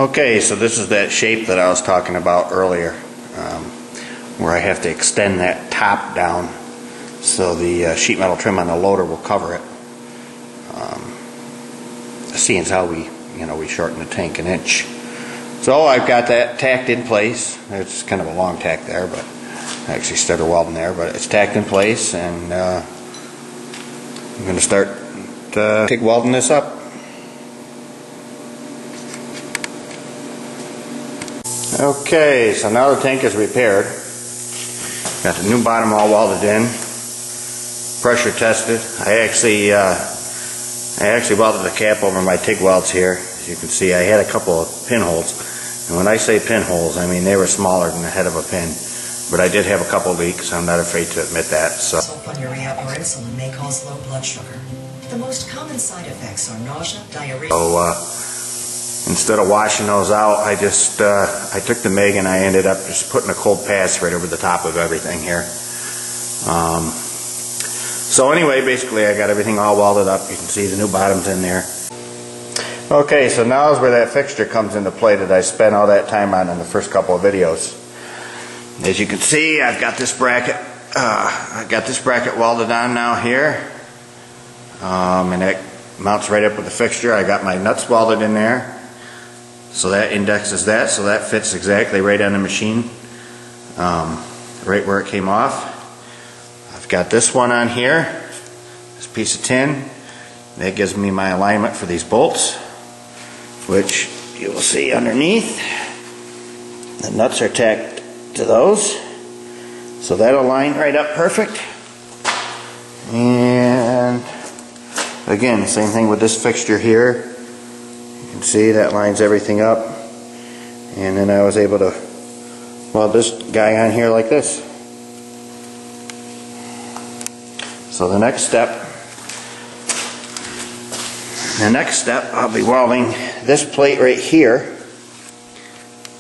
Okay, so this is that shape that I was talking about earlier, where I have to extend that top down so the sheet metal trim on the loader will cover it. Seeing as how we shorten the tank an inch. So I've got that tacked in place. It's kind of a long tack there, but I actually started welding there, but it's tacked in place, and I'm going to start TIG welding this up. Okay, so now the tank is repaired. Got the new bottom all welded in, pressure tested. I actually welded the cap over my TIG welds here. As you can see, I had a couple of pinholes, and when I say pinholes, I mean they were smaller than the head of a pin. But I did have a couple leaks. I'm not afraid to admit that. Sulfonylurea or insulin may cause low blood sugar. The most common side effects are nausea, diarrhea. So instead of washing those out, I just I took the MIG and I ended up just putting a cold pass right over the top of everything here. So anyway, basically I got everything all welded up. You can see the new bottoms in there. Okay, so now is where that fixture comes into play that I spent all that time on in the first couple of videos. As you can see, I've got this bracket. Welded on now here, and that mounts right up with the fixture. I got my nuts welded in there, so that indexes that, so that fits exactly right on the machine, right where it came off. I've got this one on here, this piece of tin. That gives me my alignment for these bolts, which you will see underneath. The nuts are tacked to those, so that'll line right up perfect. And again, same thing with this fixture here. You can see that lines everything up, and then I was able to weld this guy on here like this. So the next step I'll be welding this plate right here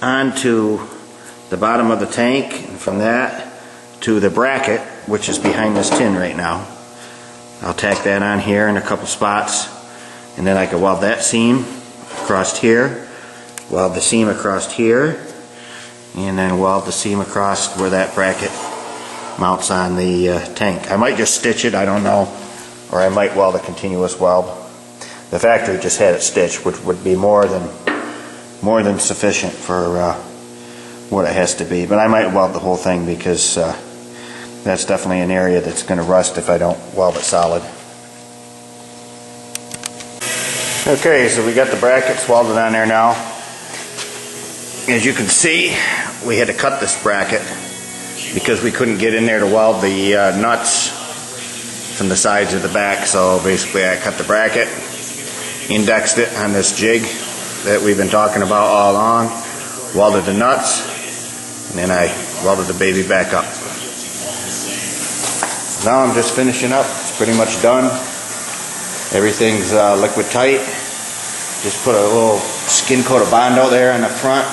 onto the bottom of the tank, and from that to the bracket, which is behind this tin right now. I'll tack that on here in a couple spots, and then I can weld that seam across here, weld the seam across here, and then weld the seam across where that bracket mounts on the tank. I might just stitch it, I don't know, or I might weld a continuous weld. The factory just had it stitched, which would be more than sufficient for what it has to be, but I might weld the whole thing because that's definitely an area that's going to rust if I don't weld it solid. Okay, so we got the brackets welded on there now. As you can see, we had to cut this bracket because we couldn't get in there to weld the nuts from the sides of the back. So basically I cut the bracket, indexed it on this jig that we've been talking about all along, welded the nuts, and then I welded the baby back up. Now I'm just finishing up. It's pretty much done. Everything's liquid tight. Just put a little skin coat of Bondo there in the front.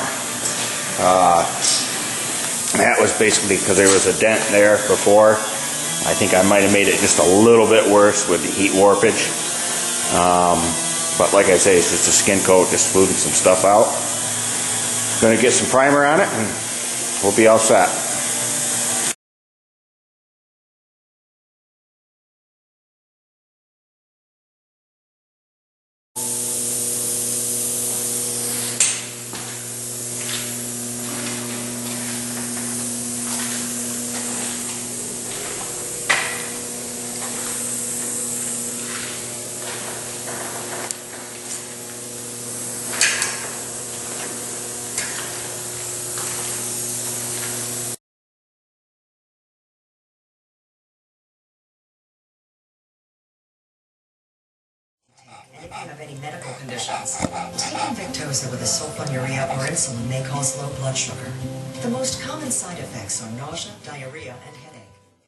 That was basically because there was a dent there before. I think I might have made it just a little bit worse with the heat warpage. But like I say, it's just a skin coat, just smoothing some stuff out. Going to get some primer on it, and we'll be all set. And if you have any medical conditions, taking Victoza with a sulfonylurea or insulin may cause low blood sugar. The most common side effects are nausea, diarrhea, and